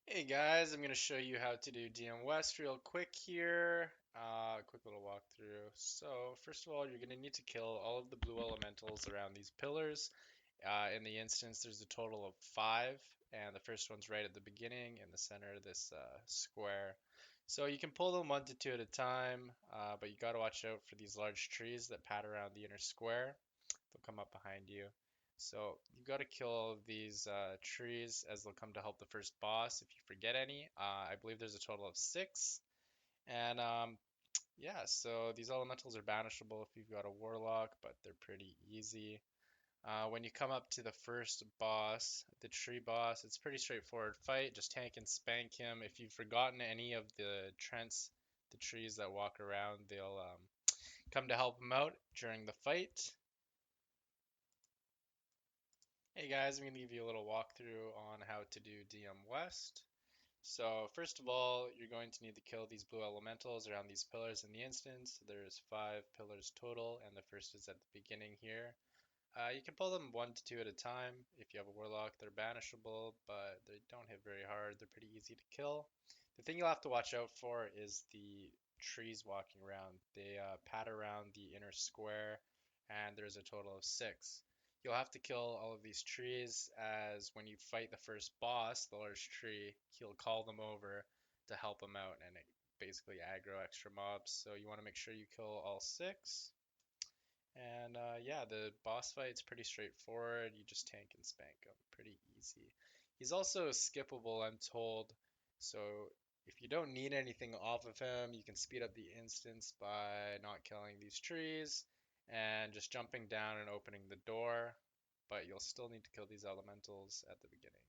Hey guys, I'm going to show you how to do DM West real quick here. Quick little walkthrough. So first of all, you're going to need to kill all of the blue elementals around these pillars. In the instance, there's a total of five, and the first one's right at the beginning in the center of this square. So you can pull them one to two at a time, but you got to watch out for these large trees that pad around the inner square. They'll come up behind you. So you've got to kill all of these trees as they'll come to help the first boss if you forget any. I believe there's a total of six. And yeah, so these elementals are banishable if you've got a warlock, but they're pretty easy. When you come up to the first boss, the tree boss, it's a pretty straightforward fight. Just tank and spank him. If you've forgotten any of the trents, the trees that walk around, they'll come to help him out during the fight. Hey guys, I'm going to give you a little walkthrough on how to do DM West. So first of all, you're going to need to kill these blue elementals around these pillars in the instance. There's five pillars total, and the first is at the beginning here. You can pull them one to two at a time. If you have a warlock, they're banishable, but they don't hit very hard. They're pretty easy to kill. The thing you'll have to watch out for is the trees walking around. They pad around the inner square, and there's a total of six. You'll have to kill all of these trees as when you fight the first boss, the large tree, he'll call them over to help him out, and it basically aggro extra mobs. So you want to make sure you kill all six. And yeah, the boss fight's pretty straightforward. You just tank and spank him. Pretty easy. He's also skippable, I'm told. So if you don't need anything off of him, you can speed up the instance by not killing these trees and just jumping down and opening the door. But you'll still need to kill these elementals at the beginning.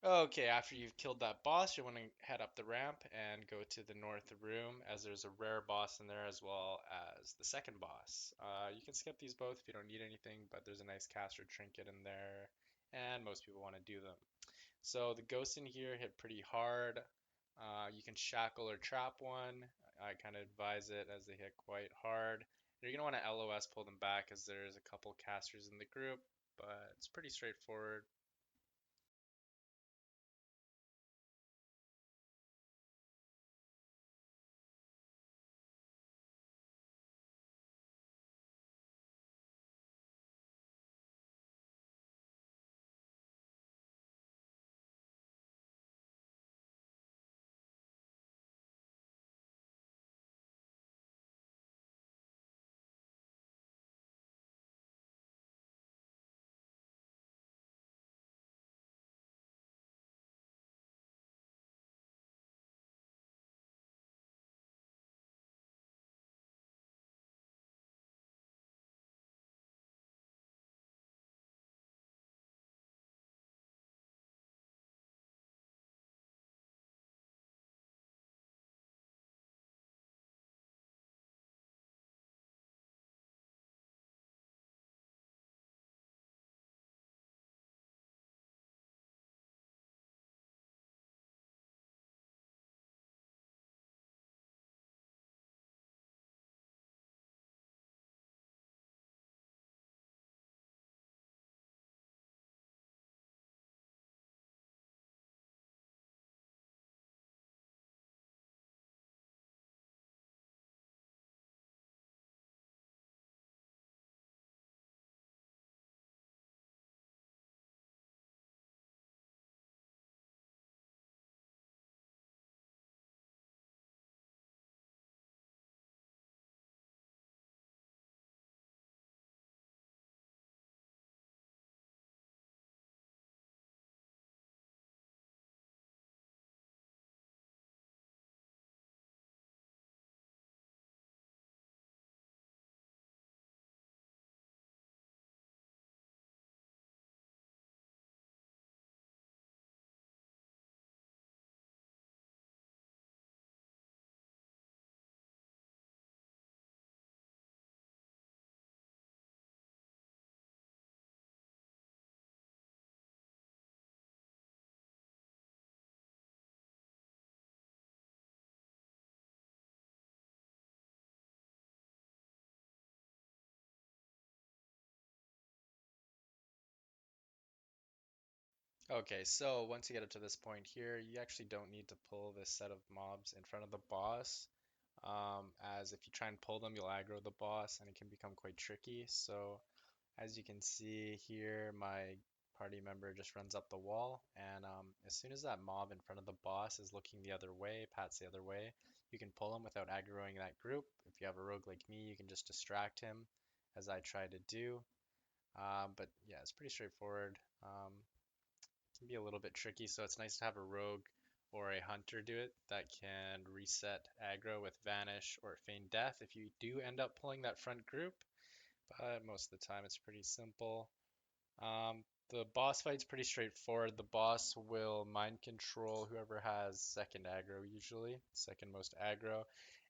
Okay, after you've killed that boss, you want to head up the ramp and go to the north room, as there's a rare boss in there as well as the second boss. You can skip these both if you don't need anything, but there's a nice caster trinket in there, and most people want to do them. So the ghosts in here hit pretty hard. You can shackle or trap one. I kind of advise it as they hit quite hard. You're going to want to LOS pull them back as there's a couple casters in the group, but it's pretty straightforward. Okay, so once you get up to this point here, you actually don't need to pull this set of mobs in front of the boss, as if you try and pull them, you'll aggro the boss, and it can become quite tricky. So as you can see here, my party member just runs up the wall, and as soon as that mob in front of the boss is looking the other way, Pat's the other way, you can pull him without aggroing that group. If you have a rogue like me, you can just distract him, as I try to do. But yeah, it's pretty straightforward. Can be a little bit tricky, so it's nice to have a rogue or a hunter do it that can reset aggro with vanish or feign death if you do end up pulling that front group. But most of the time, it's pretty simple. The boss fight's pretty straightforward. The boss will mind control whoever has second aggro, usually, second most aggro,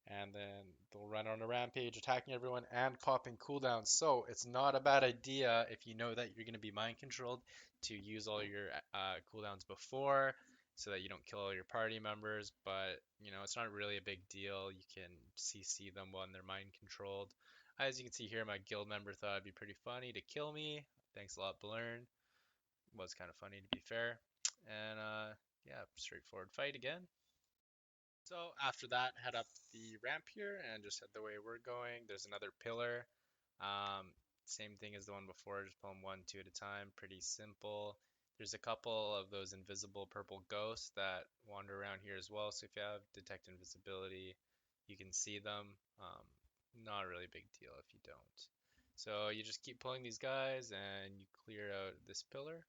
and then they'll run on a rampage, attacking everyone and popping cooldowns. So it's not a bad idea if you know that you're going to be mind controlled to use all your cooldowns before, so that you don't kill all your party members. But it's not really a big deal. You can CC them when they're mind controlled. As you can see here, my guild member thought it'd be pretty funny to kill me. Thanks a lot, Blurn. Was kind of funny to be fair. And yeah, straightforward fight again. So after that, head up the ramp here and just head the way we're going. There's another pillar. Um, Same thing as the one before, just pull them one, two at a time. Pretty simple. There's a couple of those invisible purple ghosts that wander around here as well. So if you have detect invisibility, you can see them. Not a really big deal if you don't. So you just keep pulling these guys and you clear out this pillar.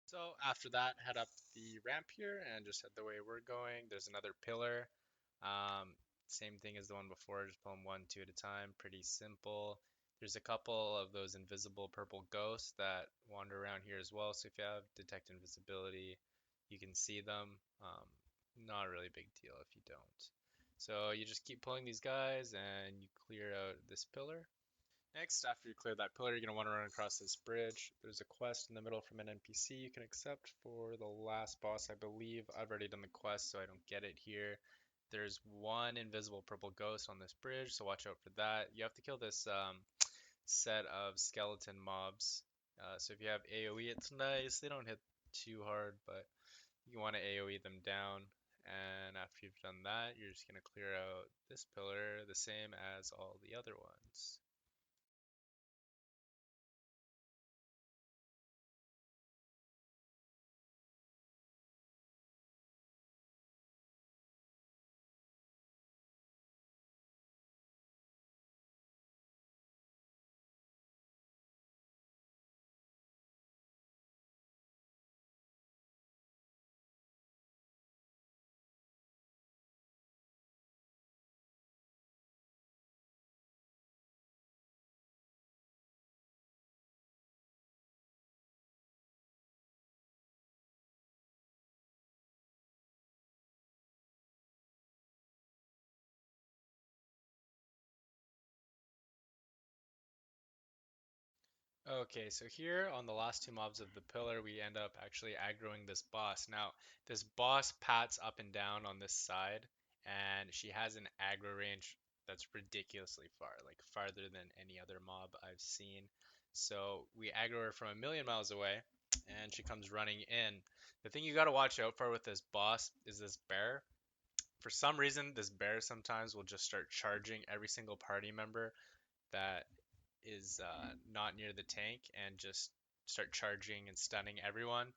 So after that, head up the ramp here and just head the way we're going. There's another pillar. Um, Same thing as the one before, just pull them one, two at a time. Pretty simple. There's a couple of those invisible purple ghosts that wander around here as well. So if you have detect invisibility, you can see them. Not a really big deal if you don't. So you just keep pulling these guys and you clear out this pillar. Next, after you clear that pillar, you're going to want to run across this bridge. There's a quest in the middle from an NPC you can accept for the last boss, I believe. I've already done the quest, so I don't get it here. There's one invisible purple ghost on this bridge, so watch out for that. You have to kill this set of skeleton mobs. So if you have AoE, it's nice. They don't hit too hard, but you want to AoE them down. And after you've done that, you're just going to clear out this pillar the same as all the other ones. Okay, so here on the last two mobs of the pillar, we end up actually aggroing this boss. Now, this boss pats up and down on this side, and she has an aggro range that's ridiculously far, like farther than any other mob I've seen. So we aggro her from a million miles away, and she comes running in. The thing you gotta watch out for with this boss is this bear. For some reason, this bear sometimes will just start charging every single party member that is not near the tank and just start charging and stunning everyone.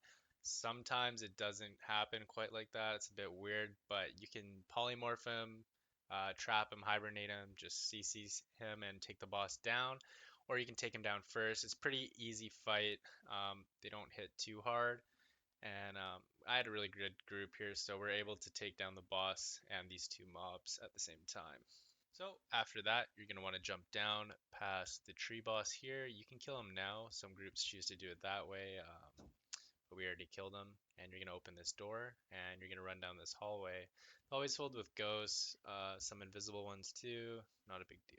Sometimes it doesn't happen quite like that. It's a bit weird, but you can polymorph him, trap him, hibernate him, just CC him and take the boss down, or you can take him down first. It's pretty easy fight. They don't hit too hard, and I had a really good group here, so we're able to take down the boss and these two mobs at the same time. So after that, you're going to want to jump down past the tree boss here. You can kill him now. Some groups choose to do it that way, but we already killed him. And you're going to open this door, and you're going to run down this hallway. Always filled with ghosts, some invisible ones too. Not a big deal.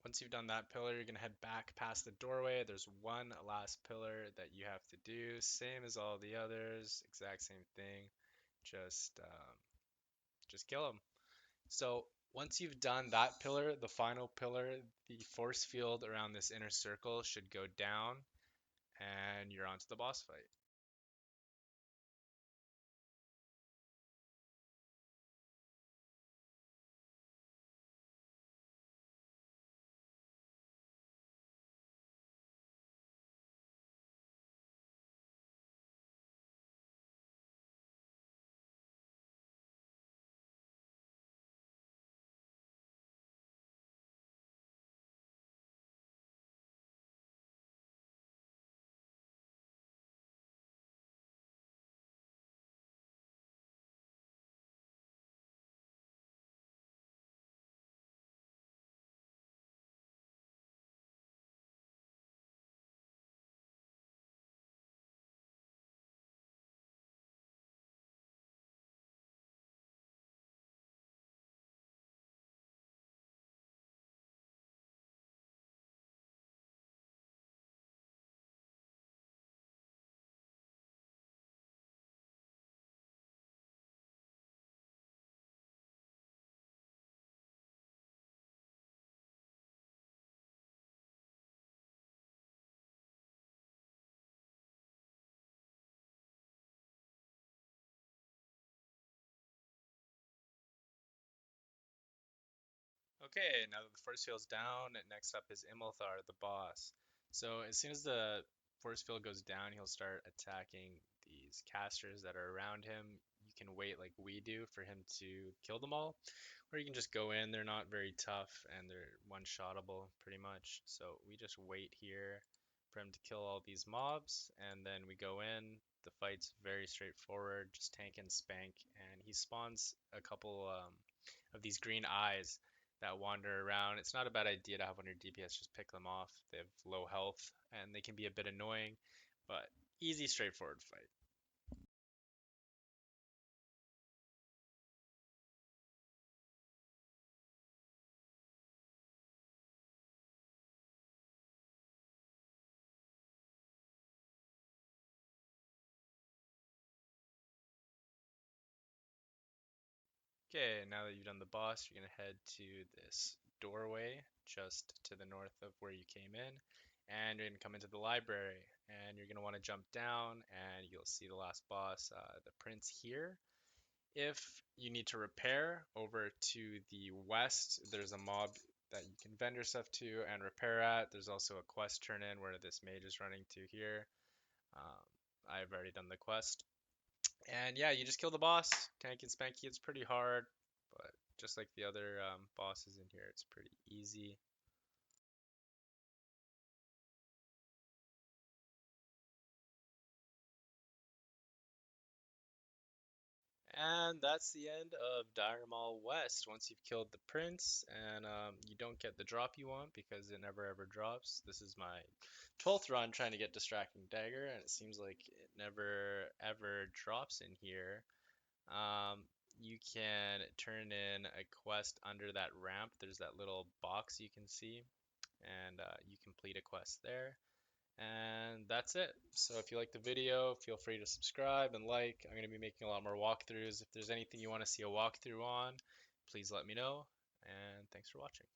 Once you've done that pillar, you're going to head back past the doorway. There's one last pillar that you have to do. Same as all the others, exact same thing. Just, um, just kill them. So once you've done that pillar, the final pillar, the force field around this inner circle should go down, and you're onto the boss fight. Okay, now that the force field's down, next up is Imolthar, the boss. So as soon as the force field goes down, he'll start attacking these casters that are around him. You can wait like we do for him to kill them all, or you can just go in. They're not very tough and they're one-shottable pretty much. So we just wait here for him to kill all these mobs, and then we go in. The fight's very straightforward, just tank and spank, and he spawns a couple of these green eyes that wander around. It's not a bad idea to have on your DPS, just pick them off. They have low health and they can be a bit annoying, but easy, straightforward fight. Okay, now that you've done the boss, you're gonna head to this doorway just to the north of where you came in, and you're gonna come into the library, and you're gonna want to jump down, and you'll see the last boss, the prince here. If you need to repair over to the west, there's a mob that you can vendor stuff to and repair at. There's also a quest turn in where this mage is running to here. Um, I've already done the quest. And yeah, you just kill the boss, tank and spanky. It's pretty hard, but just like the other bosses in here, it's pretty easy. And that's the end of Dire Mall West. Once you've killed the prince, and you don't get the drop you want because it never ever drops. This is my 12th run trying to get Distracting Dagger, and it seems like it never ever drops in here. Um, you can turn in a quest under that ramp. There's that little box you can see, and you complete a quest there. And that's it. So if you like the video, feel free to subscribe and like. I'm going to be making a lot more walkthroughs. If there's anything you want to see a walkthrough on, please let me know. And thanks for watching.